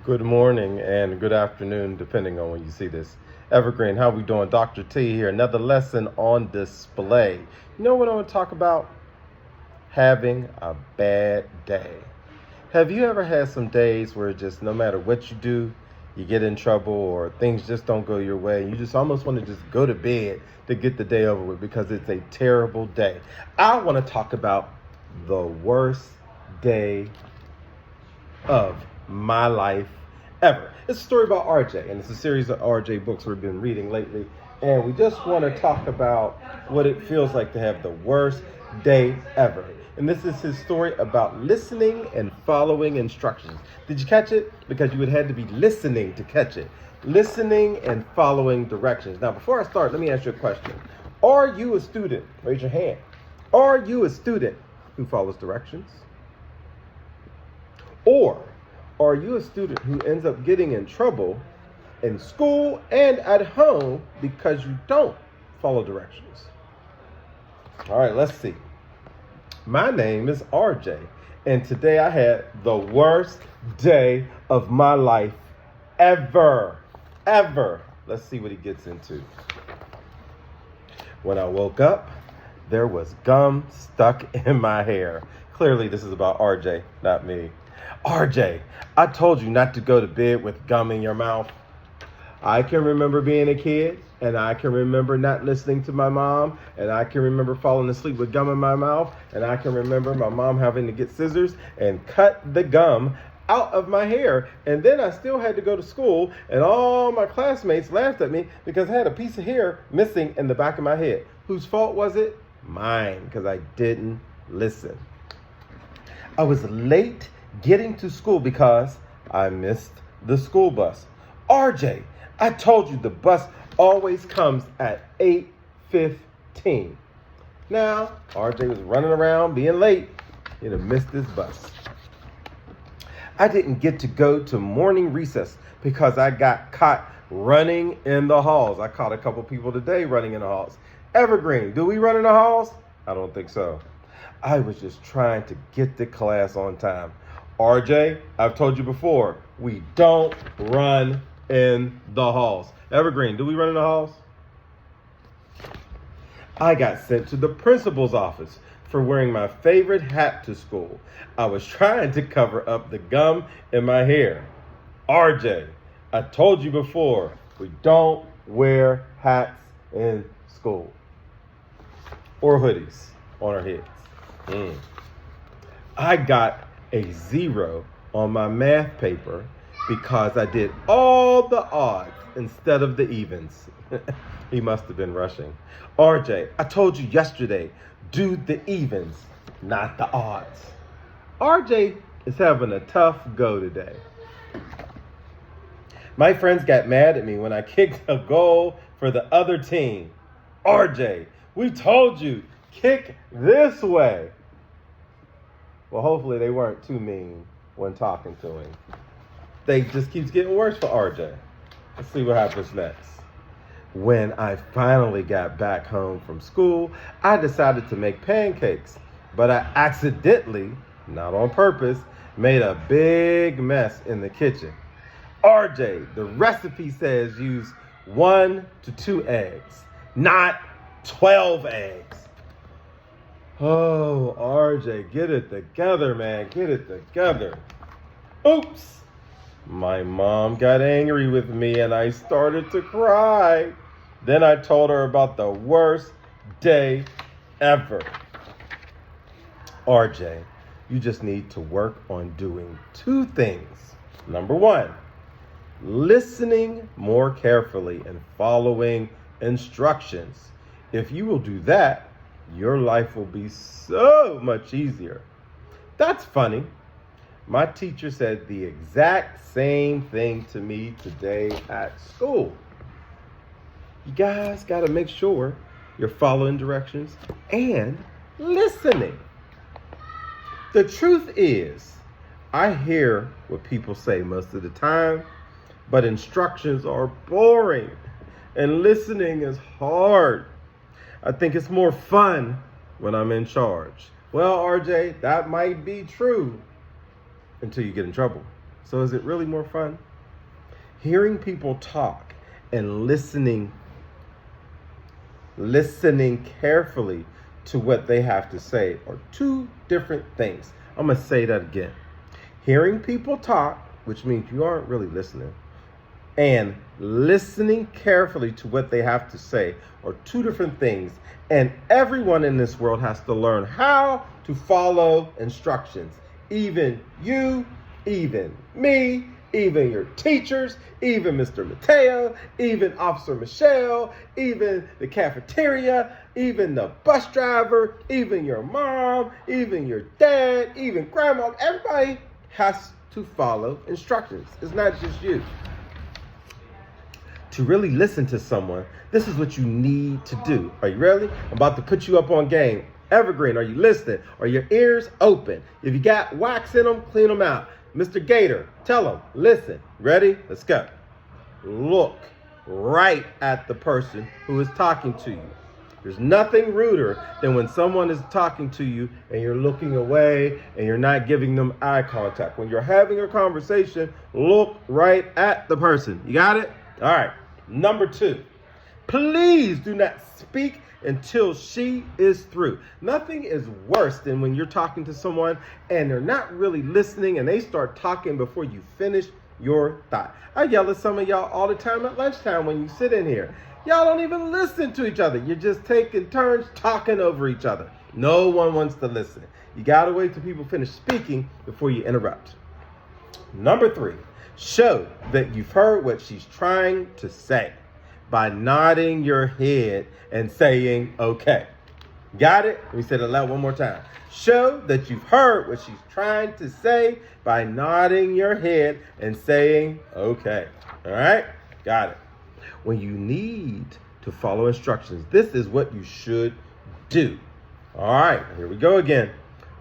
Good morning and good afternoon, depending on when you see this. Evergreen, how we doing? Dr. T here. Another lesson on display. You know what I want to talk about? Having a bad day. Have you ever had some days where just no matter what you do, you get in trouble or things just don't go your way? You just almost want to just go to bed to get the day over with because it's a terrible day. I want to talk about the worst day of my life ever. It's a story about RJ, and it's a series of RJ books we've been reading lately. And we just want to talk about what it feels like to have the worst day ever. And this is his story about listening and following instructions. Did you catch it? Because you would have had to be listening to catch it. Listening and following directions. Now, before I start, let me ask you a question. Are you a student? Raise your hand. Are you a student who follows directions? Or are you a student who ends up getting in trouble in school and at home because you don't follow directions? All right, let's see. My name is RJ, and today I had the worst day of my life ever. Let's see what he gets into. When I woke up, there was gum stuck in my hair. Clearly, this is about RJ, not me. RJ, I told you not to go to bed with gum in your mouth. I can remember being a kid, and I can remember not listening to my mom, and I can remember falling asleep with gum in my mouth, and I can remember my mom having to get scissors and cut the gum out of my hair. And then I still had to go to school, and all my classmates laughed at me because I had a piece of hair missing in the back of my head. Whose fault was it? Mine, because I didn't listen. I was late getting to school because I missed the school bus. RJ, I told you the bus always comes at 8:15. Now, RJ was running around being late. He'd have missed his bus. I didn't get to go to morning recess because I got caught running in the halls. I caught a couple people today running in the halls. Evergreen, do we run in the halls? I don't think so. I was just trying to get to class on time. RJ, I've told you before, we don't run in the halls. Evergreen, do we run in the halls? I got sent to the principal's office for wearing my favorite hat to school. I was trying to cover up the gum in my hair. RJ, I told you before, we don't wear hats in school. Or hoodies on our heads. I got a 0 on my math paper because I did all the odds instead of the evens. He must have been rushing. RJ, I told you yesterday, do the evens, not the odds. RJ is having a tough go today. My friends got mad at me when I kicked a goal for the other team. RJ, we told you, kick this way. Well, hopefully they weren't too mean when talking to him. They just keeps getting worse for RJ. Let's see what happens next. When I finally got back home from school, I decided to make pancakes, but I accidentally, not on purpose, made a big mess in the kitchen. RJ, the recipe says use 1 to 2 eggs, not 12 eggs. Oh, RJ, get it together, man. Get it together. Oops. My mom got angry with me and I started to cry. Then I told her about the worst day ever. RJ, you just need to work on doing 2 things. Number 1, listening more carefully and following instructions. If you will do that, your life will be so much easier. That's funny. My teacher said the exact same thing to me today at school. You guys got to make sure you're following directions and listening. The truth is, I hear what people say most of the time, but instructions are boring and listening is hard. I think it's more fun when I'm in charge. Well, RJ, that might be true until you get in trouble. So is it really more fun? Hearing people talk and listening carefully to what they have to say are two different things. I'm going to say that again. Hearing people talk, which means you aren't really listening, and listening carefully to what they have to say are two different things. And everyone in this world has to learn how to follow instructions. Even you, even me, even your teachers, even Mr. Mateo, even Officer Michelle, even the cafeteria, even the bus driver, even your mom, even your dad, even grandma. Everybody has to follow instructions. It's not just you. To really listen to someone, this is what you need to do. Are you ready? I'm about to put you up on game. Evergreen, are you listening? Are your ears open? If you got wax in them, clean them out. Mr. Gator, tell them, listen. Ready? Let's go. Look right at the person who is talking to you. There's nothing ruder than when someone is talking to you and you're looking away and you're not giving them eye contact. When you're having a conversation, look right at the person. You got it? All right. Number 2, please do not speak until she is through. Nothing is worse than when you're talking to someone and they're not really listening and they start talking before you finish your thought. I yell at some of y'all all the time at lunchtime when you sit in here. Y'all don't even listen to each other. You're just taking turns talking over each other. No one wants to listen. You gotta wait till people finish speaking before you interrupt. Number 3, show that you've heard what she's trying to say by nodding your head and saying, okay. Got it? Let me say that loud one more time. Show that you've heard what she's trying to say by nodding your head and saying, okay. All right? Got it. When you need to follow instructions, this is what you should do. All right, here we go again.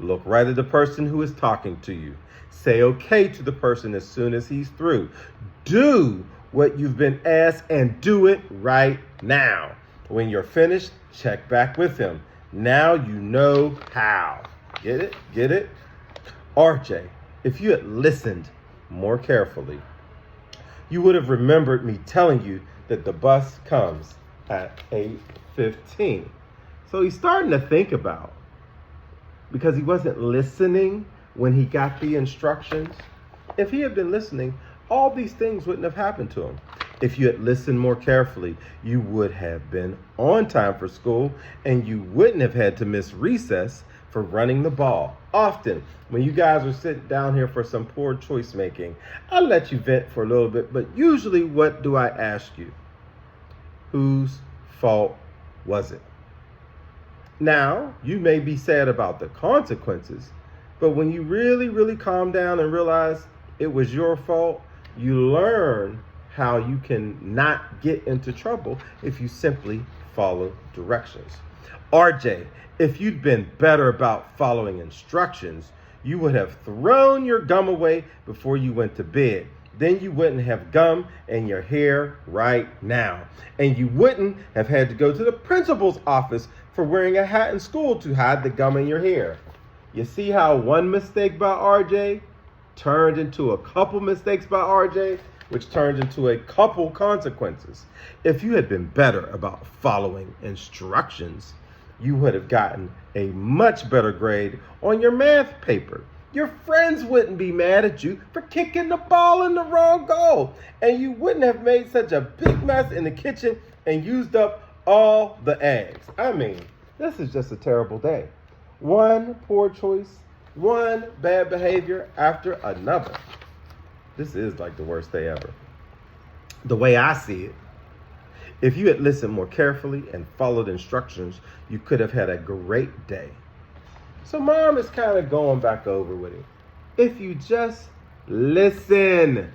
Look right at the person who is talking to you. Say okay to the person as soon as he's through. Do what you've been asked and do it right now. When you're finished, check back with him. Now you know how. Get it? Get it? RJ, if you had listened more carefully, you would have remembered me telling you that the bus comes at 8:15. So he's starting to think about, because he wasn't listening when he got the instructions. If he had been listening, all these things wouldn't have happened to him. If you had listened more carefully, you would have been on time for school and you wouldn't have had to miss recess for running the ball. Often, when you guys are sitting down here for some poor choice making, I'll let you vent for a little bit, but usually what do I ask you? Whose fault was it? Now, you may be sad about the consequences, but when you really calm down and realize it was your fault, you learn how you can not get into trouble if you simply follow directions. RJ, if you'd been better about following instructions, you would have thrown your gum away before you went to bed. Then you wouldn't have gum in your hair right now. And you wouldn't have had to go to the principal's office for wearing a hat in school to hide the gum in your hair. You see how one mistake by RJ turned into a couple mistakes by RJ, which turned into a couple consequences. If you had been better about following instructions, you would have gotten a much better grade on your math paper. Your friends wouldn't be mad at you for kicking the ball in the wrong goal. And you wouldn't have made such a big mess in the kitchen and used up all the eggs. I mean, this is just a terrible day. One poor choice, one bad behavior after another. This is like the worst day ever. The way I see it, if you had listened more carefully and followed instructions, you could have had a great day. So mom is kind of going back over with it. If you just listen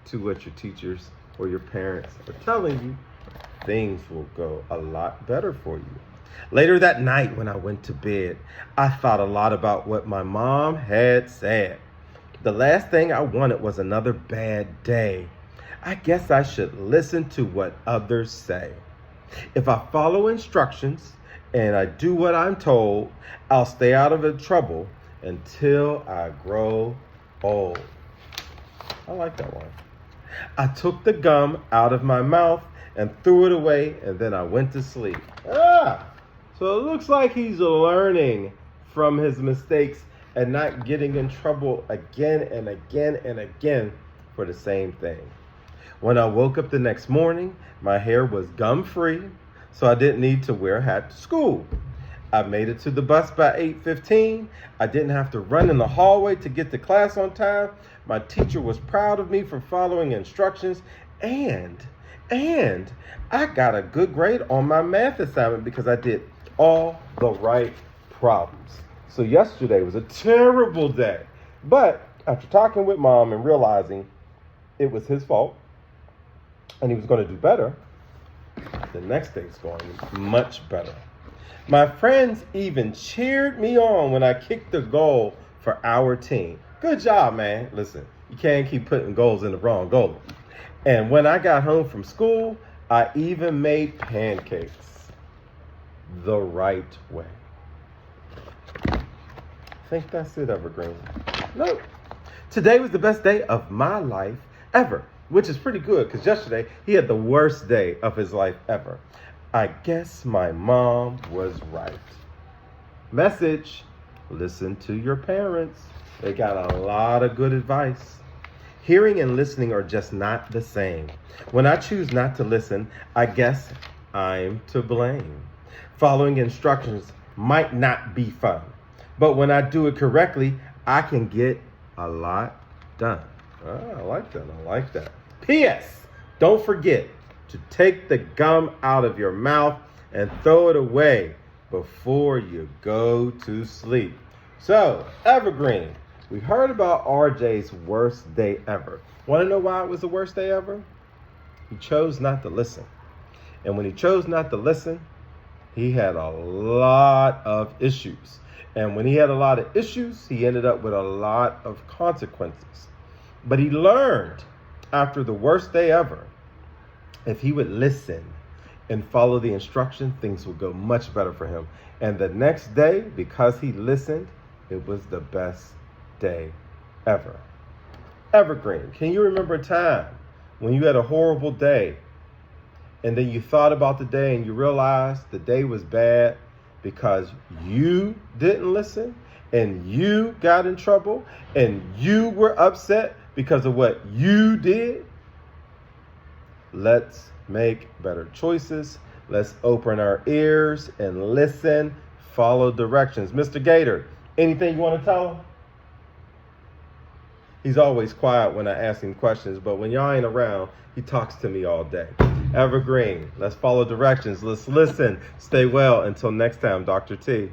to what your teachers or your parents are telling you, things will go a lot better for you. Later that night when I went to bed, I thought a lot about what my mom had said. The last thing I wanted was another bad day. I guess I should listen to what others say. If I follow instructions and I do what I'm told, I'll stay out of trouble until I grow old. I like that one. I took the gum out of my mouth and threw it away, and then I went to sleep. So it looks like he's learning from his mistakes and not getting in trouble again and again and again for the same thing. When I woke up the next morning, my hair was gum-free, so I didn't need to wear a hat to school. I made it to the bus by 8:15. I didn't have to run in the hallway to get to class on time. My teacher was proud of me for following instructions, and I got a good grade on my math assignment because I did all the right problems. So yesterday was a terrible day. But after talking with Mom and realizing it was his fault and he was going to do better, the next day's going much better. My friends even cheered me on when I kicked the goal for our team. Good job, man. Listen, you can't keep putting goals in the wrong goal. And when I got home from school, I even made pancakes the right way. I think that's it, Evergreen. No. Today was the best day of my life ever, which is pretty good because yesterday he had the worst day of his life ever. I guess my mom was right. Message: listen to your parents. They got a lot of good advice. Hearing and listening are just not the same. When I choose not to listen, I guess I'm to blame. Following instructions might not be fun, but when I do it correctly, I can get a lot done. I like that. P.S. Don't forget to take the gum out of your mouth and throw it away before you go to sleep. So, Evergreen, we heard about RJ's worst day ever. Want to know why it was the worst day ever? He chose not to listen. And when he chose not to listen, he had a lot of issues. And when he had a lot of issues, he ended up with a lot of consequences. But he learned after the worst day ever, if he would listen and follow the instruction, things would go much better for him. And the next day, because he listened, it was the best day ever. Evergreen, can you remember a time when you had a horrible day and then you thought about the day and you realized the day was bad because you didn't listen and you got in trouble and you were upset because of what you did? Let's make better choices. Let's open our ears and listen. Follow directions. Mr. Gator, anything you want to tell him? He's always quiet when I ask him questions, but when y'all ain't around, he talks to me all day. Evergreen, let's follow directions. Let's listen. Stay well. Until next time, Dr. T.